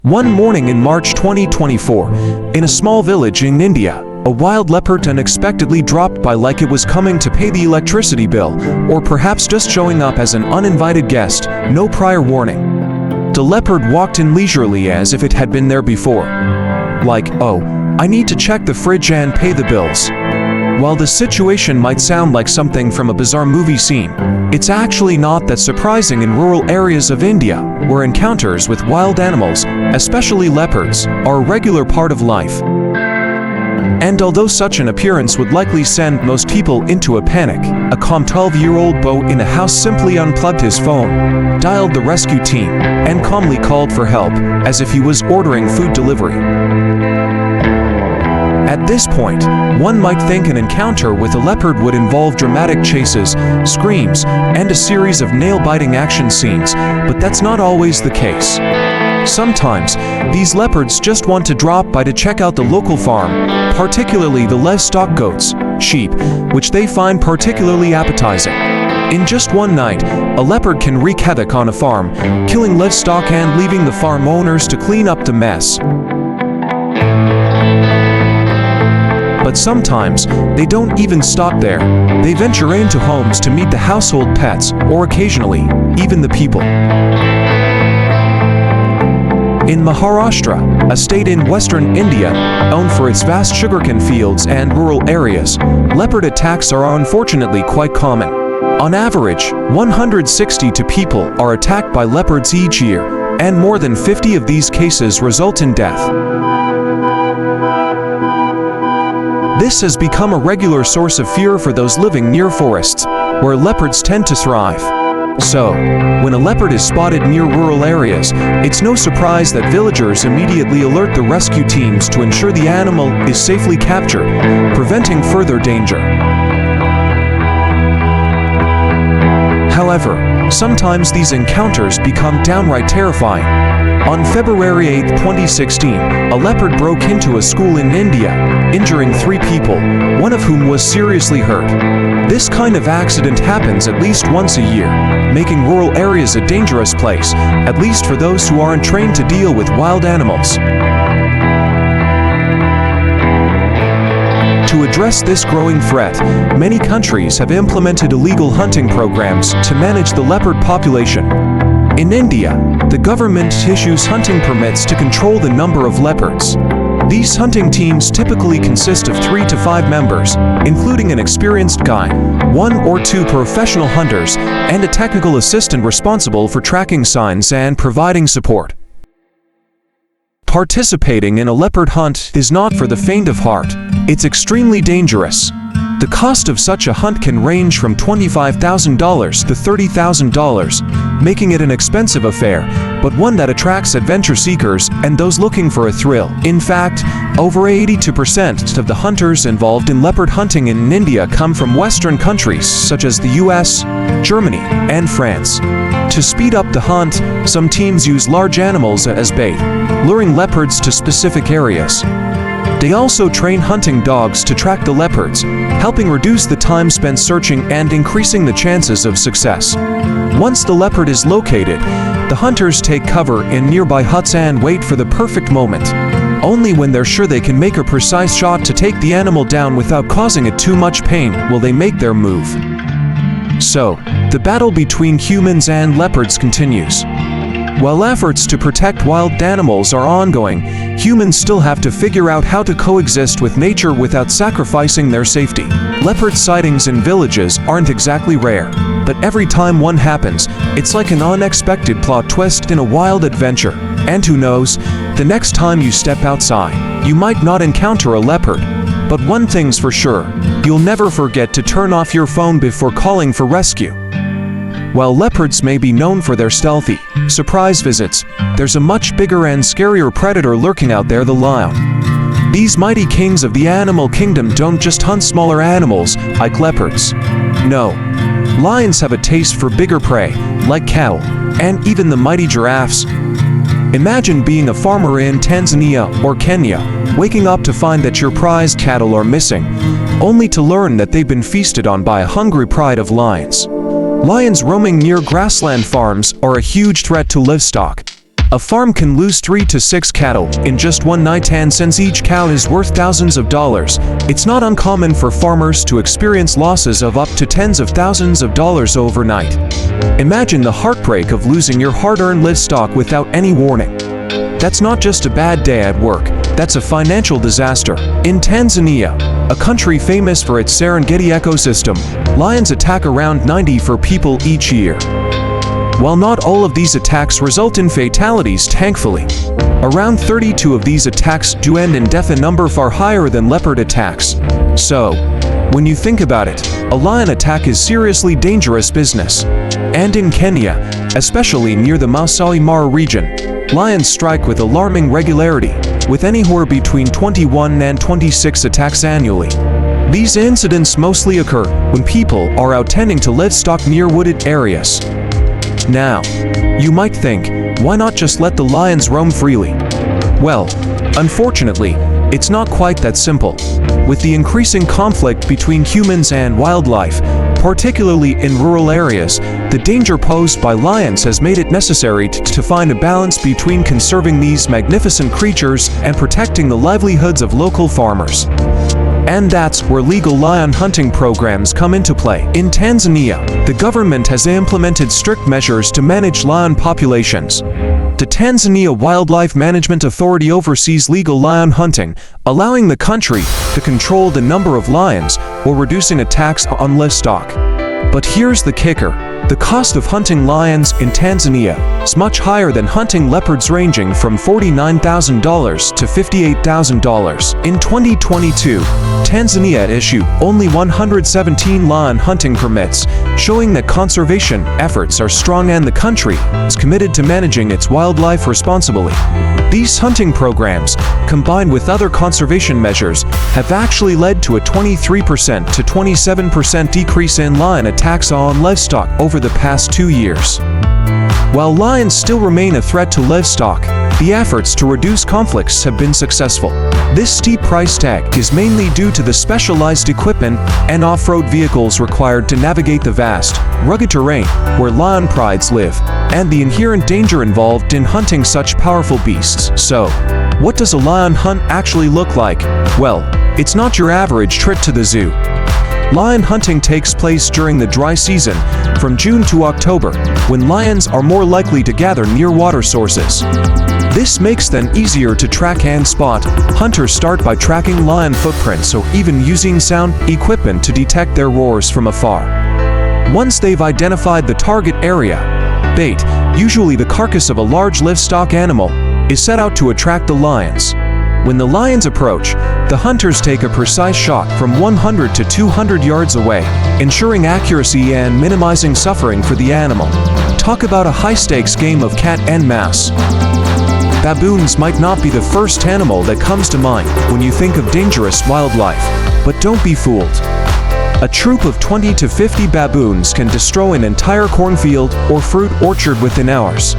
One morning in March 2024, in a small village in India, a wild leopard unexpectedly dropped by like it was coming to pay the electricity bill, or perhaps just showing up as an uninvited guest, no prior warning. The leopard walked in leisurely as if it had been there before. Like, oh, I need to check the fridge and pay the bills. While the situation might sound like something from a bizarre movie scene, it's actually not that surprising in rural areas of India, where encounters with wild animals, especially leopards, are a regular part of life. And although such an appearance would likely send most people into a panic, a calm 12-year-old boy in a house simply unplugged his phone, dialed the rescue team, and calmly called for help, as if he was ordering food delivery. At this point, one might think an encounter with a leopard would involve dramatic chases, screams, and a series of nail-biting action scenes, but that's not always the case. Sometimes, these leopards just want to drop by to check out the local farm, particularly the livestock goats, sheep, which they find particularly appetizing. In just one night, a leopard can wreak havoc on a farm, killing livestock and leaving the farm owners to clean up the mess. But sometimes, they don't even stop there. They venture into homes to meet the household pets, or occasionally, even the people. In Maharashtra, a state in western India, known for its vast sugarcane fields and rural areas, leopard attacks are unfortunately quite common. On average, 162 people are attacked by leopards each year, and more than 50 of these cases result in death. This has become a regular source of fear for those living near forests, where leopards tend to thrive. So, when a leopard is spotted near rural areas, it's no surprise that villagers immediately alert the rescue teams to ensure the animal is safely captured, preventing further danger. However, sometimes these encounters become downright terrifying. On February 8, 2016, a leopard broke into a school in India, injuring 3 people, one of whom was seriously hurt. This kind of accident happens at least once a year, making rural areas a dangerous place, at least for those who aren't trained to deal with wild animals. To address this growing threat, many countries have implemented illegal hunting programs to manage the leopard population. In India, the government issues hunting permits to control the number of leopards. These hunting teams typically consist of 3 to 5 members, including an experienced guide, 1 or 2 professional hunters, and a technical assistant responsible for tracking signs and providing support. Participating in a leopard hunt is not for the faint of heart. It's extremely dangerous. The cost of such a hunt can range from $25,000 to $30,000, making it an expensive affair, but one that attracts adventure seekers and those looking for a thrill. In fact, over 82% of the hunters involved in leopard hunting in India come from Western countries such as the US, Germany, and France. To speed up the hunt, some teams use large animals as bait, luring leopards to specific areas. They also train hunting dogs to track the leopards, helping reduce the time spent searching and increasing the chances of success. Once the leopard is located, the hunters take cover in nearby huts and wait for the perfect moment. Only when they're sure they can make a precise shot to take the animal down without causing it too much pain will they make their move. So, the battle between humans and leopards continues. While efforts to protect wild animals are ongoing, humans still have to figure out how to coexist with nature without sacrificing their safety. Leopard sightings in villages aren't exactly rare, but every time one happens, it's like an unexpected plot twist in a wild adventure. And who knows, the next time you step outside, you might not encounter a leopard. But one thing's for sure, you'll never forget to turn off your phone before calling for rescue. While leopards may be known for their stealthy, surprise visits, there's a much bigger and scarier predator lurking out there: the lion. These mighty kings of the animal kingdom don't just hunt smaller animals, like leopards. No, lions have a taste for bigger prey, like cattle, and even the mighty giraffes. Imagine being a farmer in Tanzania or Kenya, waking up to find that your prized cattle are missing, only to learn that they've been feasted on by a hungry pride of lions. Lions roaming near grassland farms are a huge threat to livestock. A farm can lose 3 to 6 cattle in just one night, and since each cow is worth thousands of dollars, it's not uncommon for farmers to experience losses of up to tens of thousands of dollars overnight. Imagine the heartbreak of losing your hard-earned livestock without any warning. That's not just a bad day at work, that's a financial disaster. In Tanzania, a country famous for its Serengeti ecosystem, lions attack around 90 people each year. While not all of these attacks result in fatalities, thankfully, around 32 of these attacks do end in death, a number far higher than leopard attacks. So, when you think about it, a lion attack is seriously dangerous business. And in Kenya, especially near the Masai Mara region, lions strike with alarming regularity, with anywhere between 21 and 26 attacks annually. These incidents mostly occur when people are out tending to livestock near wooded areas. Now, you might think, why not just let the lions roam freely? Well, unfortunately, it's not quite that simple. With the increasing conflict between humans and wildlife, particularly in rural areas, the danger posed by lions has made it necessary to find a balance between conserving these magnificent creatures and protecting the livelihoods of local farmers. And that's where legal lion hunting programs come into play. In Tanzania, the government has implemented strict measures to manage lion populations. The Tanzania Wildlife Management Authority oversees legal lion hunting, allowing the country to control the number of lions while reducing attacks on livestock. But here's the kicker. The cost of hunting lions in Tanzania is much higher than hunting leopards, ranging from $49,000 to $58,000. In 2022, Tanzania issued only 117 lion hunting permits, showing that conservation efforts are strong and the country is committed to managing its wildlife responsibly. These hunting programs, combined with other conservation measures, have actually led to a 23% to 27% decrease in lion attacks on livestock over the past 2 years. While lions still remain a threat to livestock, the efforts to reduce conflicts have been successful. This steep price tag is mainly due to the specialized equipment and off-road vehicles required to navigate the vast, rugged terrain where lion prides live, and the inherent danger involved in hunting such powerful beasts. So, what does a lion hunt actually look like? Well, it's not your average trip to the zoo. Lion hunting takes place during the dry season, from June to October, when lions are more likely to gather near water sources. This makes them easier to track and spot. Hunters start by tracking lion footprints or even using sound equipment to detect their roars from afar. Once they've identified the target area, bait, usually the carcass of a large livestock animal, is set out to attract the lions. When the lions approach, the hunters take a precise shot from 100 to 200 yards away, ensuring accuracy and minimizing suffering for the animal. Talk about a high-stakes game of cat and mouse. Baboons might not be the first animal that comes to mind when you think of dangerous wildlife, but don't be fooled. A troop of 20 to 50 baboons can destroy an entire cornfield or fruit orchard within hours.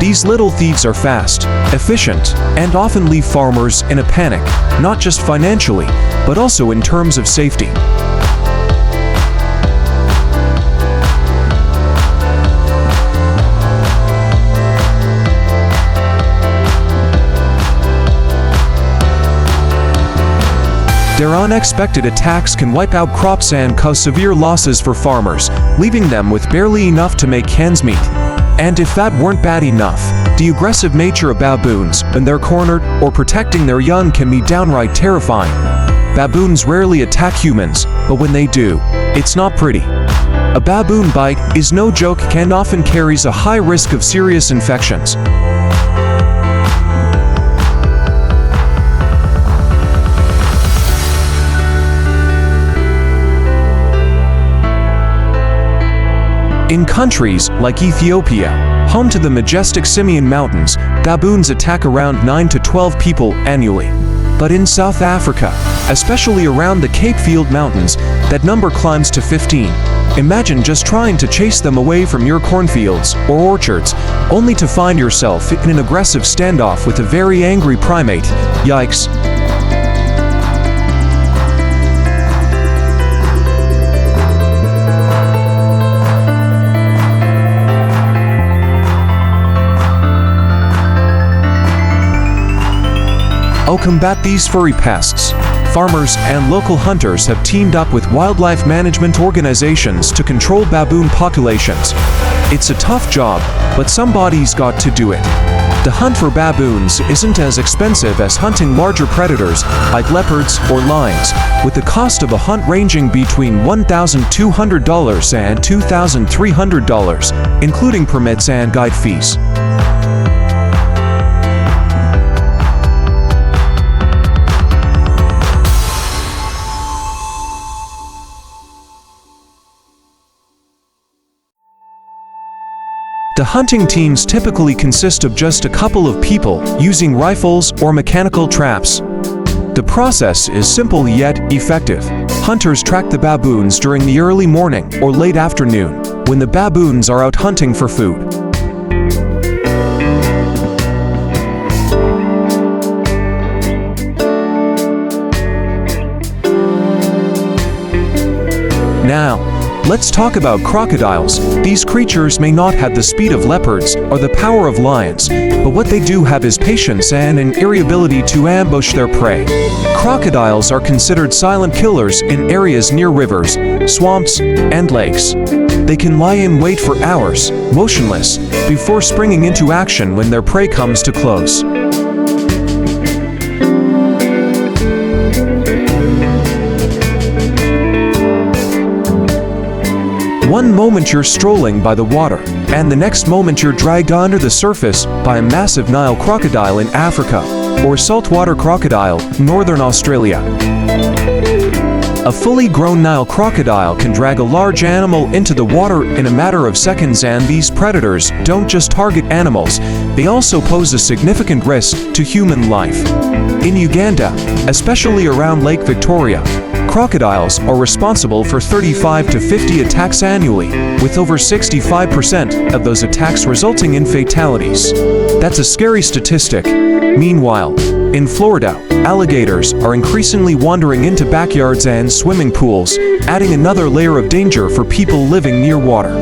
These little thieves are fast, efficient, and often leave farmers in a panic, not just financially, but also in terms of safety. Their unexpected attacks can wipe out crops and cause severe losses for farmers, leaving them with barely enough to make ends meet. And if that weren't bad enough, the aggressive nature of baboons when they're cornered or protecting their young can be downright terrifying. Baboons rarely attack humans, but when they do, it's not pretty. A baboon bite is no joke and often carries a high risk of serious infections. In countries like Ethiopia, home to the majestic Simien Mountains, baboons attack around 9 to 12 people annually. But in South Africa, especially around the Cape Field Mountains, that number climbs to 15. Imagine just trying to chase them away from your cornfields or orchards, only to find yourself in an aggressive standoff with a very angry primate. Yikes. To combat these furry pests, farmers and local hunters have teamed up with wildlife management organizations to control baboon populations. It's a tough job, but somebody's got to do it. The hunt for baboons isn't as expensive as hunting larger predators like leopards or lions, with the cost of a hunt ranging between $1,200 and $2,300, including permits and guide fees. The hunting teams typically consist of just a couple of people using rifles or mechanical traps. The process is simple yet effective. Hunters track the baboons during the early morning or late afternoon, when the baboons are out hunting for food. Now, let's talk about crocodiles. These creatures may not have the speed of leopards or the power of lions, but what they do have is patience and an ability to ambush their prey. Crocodiles are considered silent killers in areas near rivers, swamps, and lakes. They can lie in wait for hours, motionless, before springing into action when their prey comes too close. One moment you're strolling by the water, and the next moment you're dragged under the surface by a massive Nile crocodile in Africa, or saltwater crocodile, northern Australia. A fully grown Nile crocodile can drag a large animal into the water in a matter of seconds, and these predators don't just target animals, they also pose a significant risk to human life. In Uganda, especially around Lake Victoria, crocodiles are responsible for 35 to 50 attacks annually, with over 65% of those attacks resulting in fatalities. That's a scary statistic. Meanwhile, in Florida, alligators are increasingly wandering into backyards and swimming pools, adding another layer of danger for people living near water.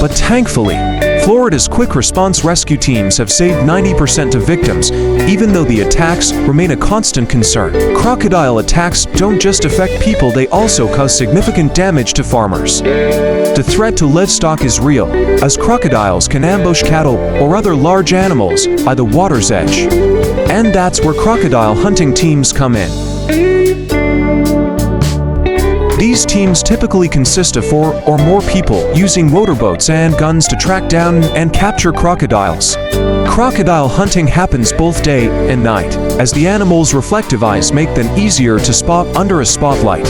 But thankfully, Florida's quick response rescue teams have saved 90% of victims, even though the attacks remain a constant concern. Crocodile attacks don't just affect people, they also cause significant damage to farmers. The threat to livestock is real, as crocodiles can ambush cattle or other large animals by the water's edge. And that's where crocodile hunting teams come in. These teams typically consist of 4 or more people using motorboats and guns to track down and capture crocodiles. Crocodile hunting happens both day and night, as the animal's reflective eyes make them easier to spot under a spotlight.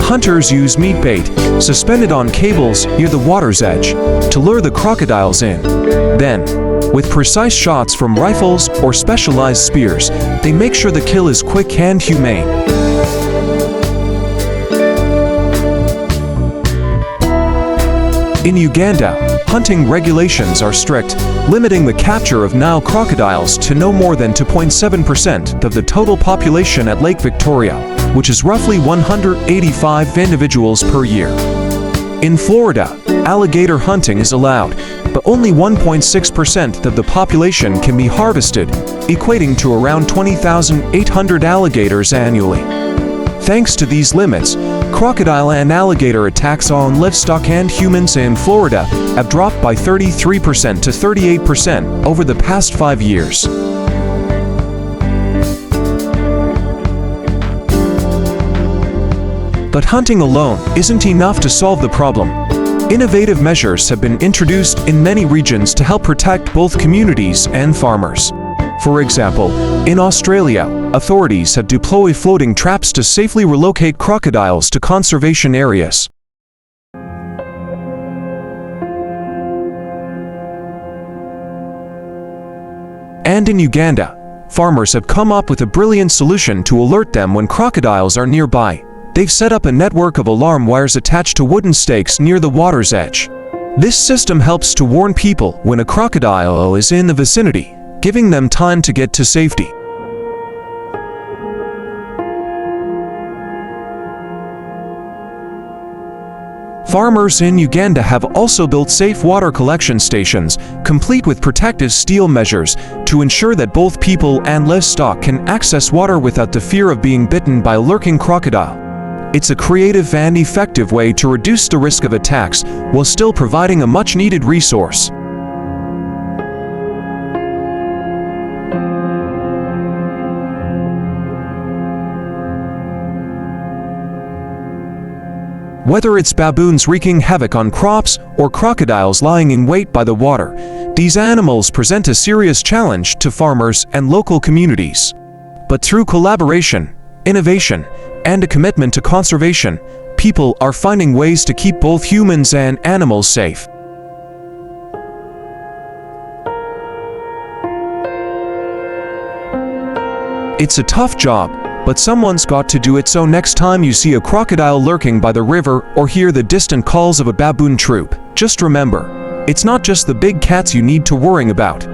Hunters use meat bait, suspended on cables near the water's edge, to lure the crocodiles in. Then, with precise shots from rifles or specialized spears, they make sure the kill is quick and humane. In Uganda, hunting regulations are strict, limiting the capture of Nile crocodiles to no more than 2.7% of the total population at Lake Victoria, which is roughly 185 individuals per year. In Florida, alligator hunting is allowed, but only 1.6% of the population can be harvested, equating to around 20,800 alligators annually. Thanks to these limits, crocodile and alligator attacks on livestock and humans in Florida have dropped by 33% to 38% over the past 5 years. But hunting alone isn't enough to solve the problem. Innovative measures have been introduced in many regions to help protect both communities and farmers. For example, in Australia, authorities have deployed floating traps to safely relocate crocodiles to conservation areas. And in Uganda, farmers have come up with a brilliant solution to alert them when crocodiles are nearby. They've set up a network of alarm wires attached to wooden stakes near the water's edge. This system helps to warn people when a crocodile is in the vicinity, giving them time to get to safety. Farmers in Uganda have also built safe water collection stations, complete with protective steel measures, to ensure that both people and livestock can access water without the fear of being bitten by a lurking crocodile. It's a creative and effective way to reduce the risk of attacks while still providing a much-needed resource. Whether it's baboons wreaking havoc on crops or crocodiles lying in wait by the water, these animals present a serious challenge to farmers and local communities. But through collaboration, innovation, and a commitment to conservation, people are finding ways to keep both humans and animals safe. It's a tough job, but someone's got to do it, so next time you see a crocodile lurking by the river or hear the distant calls of a baboon troop, just remember, it's not just the big cats you need to worry about.